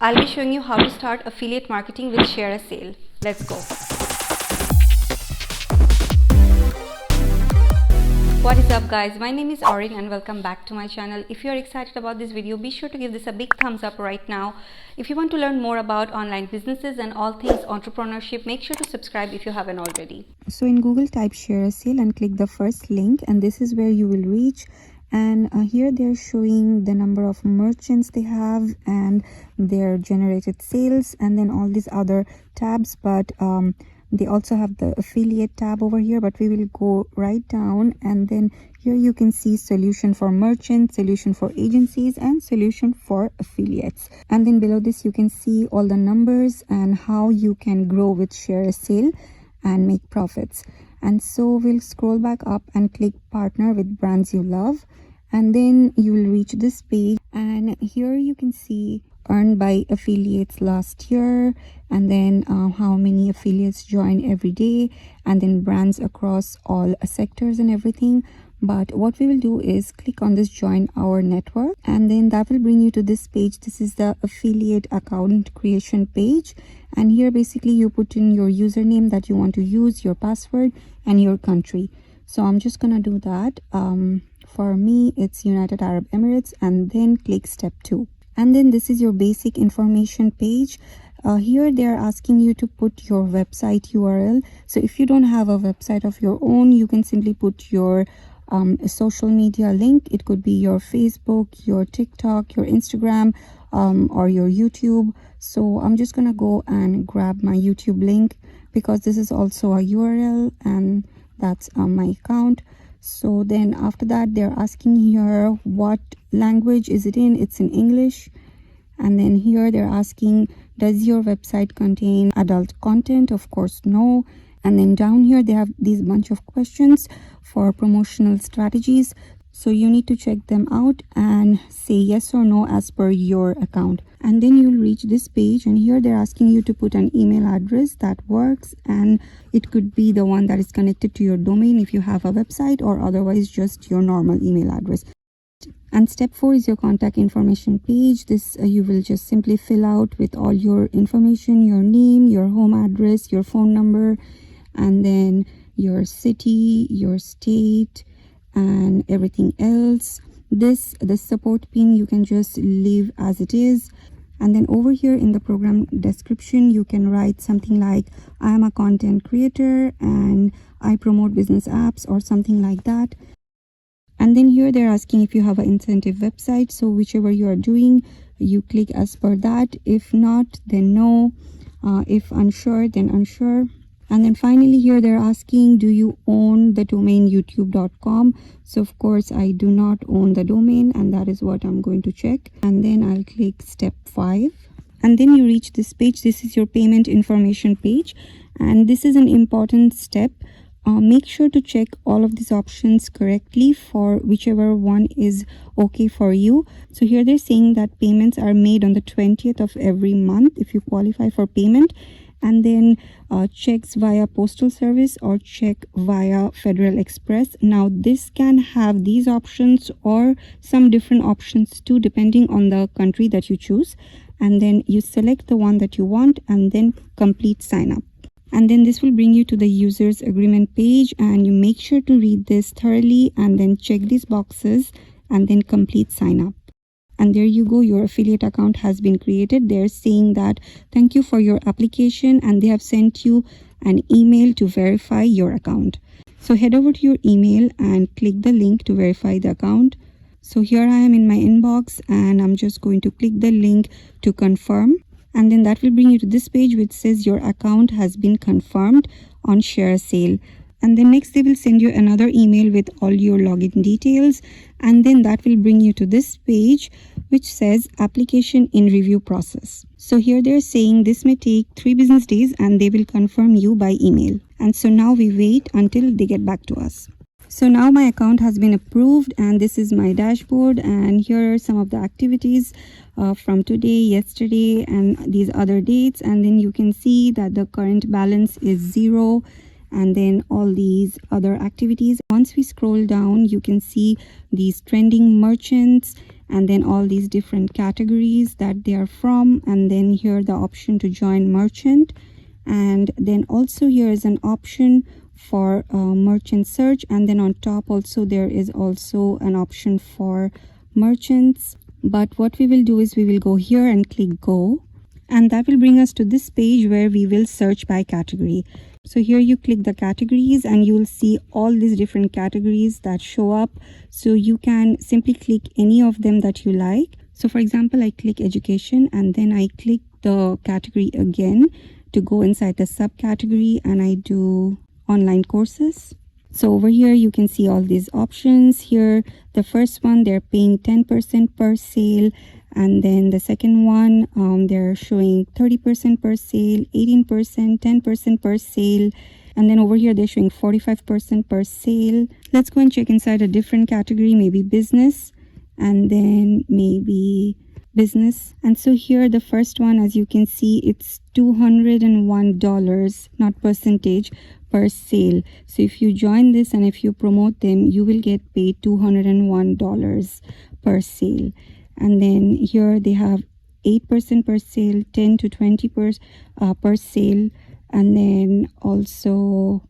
I'll be showing you how to start affiliate marketing with ShareASale. Let's go. What is up guys, my name is Orinn and welcome back to my channel. If you are excited about this video, be sure to give this a big thumbs up right now. If you want to learn more about online businesses and all things entrepreneurship, make sure to subscribe if you haven't already. So in Google, type ShareASale and click the first link, and this is where you will reach. And here they're showing the number of merchants they have and their generated sales, and then all these other tabs. But they also have the affiliate tab over here, but we will go right down, and then here you can see solution for merchants, solution for agencies, and solution for affiliates. And then below this you can see all the numbers and how you can grow with ShareASale and make profits. And so we'll scroll back up and click partner with brands you love, and then you will reach this page, and here you can see earned by affiliates last year, and then how many affiliates join every day, and then brands across all sectors and everything. But what we will do is click on this join our network, and then that will bring you to this page. This is the affiliate account creation page, and here basically you put in your username that you want to use, your password, and your country. So I'm just gonna do that. For me it's United Arab Emirates, and then click step 2. And then this is your basic information page. Here they are asking you to put your website URL. So if you don't have a website of your own, you can simply put your social media link. It could be your Facebook, your TikTok, your Instagram, or your YouTube. So I'm just gonna go and grab my YouTube link because this is also a URL, and that's my account. So then after that they're asking here what language is it in. It's in English. And then here they're asking, does your website contain adult content? Of course no. And then down here they have these bunch of questions for promotional strategies, so you need to check them out and say yes or no as per your account. And then you'll reach this page, and here they're asking you to put an email address that works, and it could be the one that is connected to your domain if you have a website, or otherwise just your normal email address. And step 4 is your contact information page. This you will just simply fill out with all your information, your name, your home address, your phone number, and then your city, your state, and everything else. The support pin you can just leave as it is. And then over here in the program description you can write something like, I am a content creator and I promote business apps, or something like that. And then here they're asking if you have an incentive website, so whichever you are doing you click as per that. If not, then no. If unsure, then unsure. And then finally here they're asking, do you own the domain youtube.com? So of course I do not own the domain, and that is what I'm going to check. And then I'll click step 5, and then you reach this page. This is your payment information page, and this is an important step. Make sure to check all of these options correctly for whichever one is okay for you. So here they're saying that payments are made on the 20th of every month if you qualify for payment, and then checks via postal service or check via Federal Express. Now this can have these options or some different options too, depending on the country that you choose. And then you select the one that you want and then complete sign up. And then this will bring you to the users agreement page, and you make sure to read this thoroughly and then check these boxes and then complete sign up. And there you go, your affiliate account has been created. They're saying that thank you for your application, and they have sent you an email to verify your account. So head over to your email and click the link to verify the account. So here I am in my inbox, and I'm just going to click the link to confirm. And then that will bring you to this page which says your account has been confirmed on ShareASale. And then next they will send you another email with all your login details, and then that will bring you to this page which says application in review process. So here they're saying this may take 3 business days and they will confirm you by email. And so now we wait until they get back to us. So now my account has been approved, and this is my dashboard, and here are some of the activities from today, yesterday, and these other dates. And then you can see that the current balance is 0, and then all these other activities. Once we scroll down you can see these trending merchants, and then all these different categories that they are from, and then here the option to join merchant, and then also here is an option for merchant search, and then on top also there is also an option for merchants. But what we will do is we will go here and click go, and that will bring us to this page where we will search by category. So here you click the categories and you will see all these different categories that show up. So you can simply click any of them that you like. So for example, I click education and then I click the category again to go inside the subcategory, and I do online courses. So over here you can see all these options. Here the first one, they're paying 10% per sale, and then the second one, they're showing 30% per sale, 18%, 10% per sale, and then over here they're showing 45% per sale. Let's go and check inside a different category, maybe business, and then maybe business. And so here the first one, as you can see, it's $201, not percentage, per sale. So if you join this and if you promote them, you will get paid $201 per sale. And then here they have 8% per sale, 10 to 20 per sale, and then also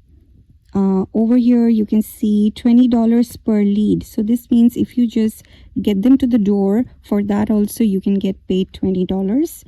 over here you can see $20 per lead. So this means if you just get them to the door, for that also you can get paid $20,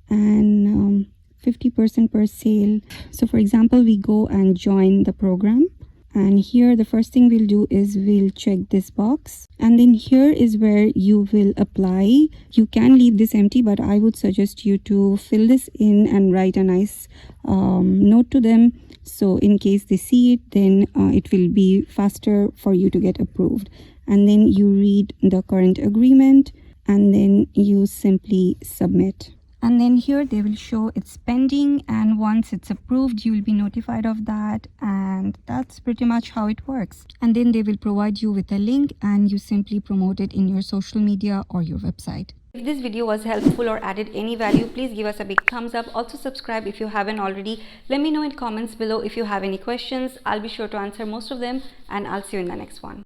and 50% per sale. So for example, we go and join the program, and here the first thing we'll do is we'll check this box, and then here is where you will apply. You can leave this empty, but I would suggest you to fill this in and write a nice note to them, so in case they see it, then it will be faster for you to get approved. And then you read the current agreement, and then you simply submit. And then here they will show it's pending, and once it's approved you will be notified of that, and that's pretty much how it works. And then they will provide you with a link and you simply promote it in your social media or your website. If this video was helpful or added any value, please give us a big thumbs up. Also subscribe if you haven't already. Let me know in comments below if you have any questions. I'll be sure to answer most of them, and I'll see you in the next one.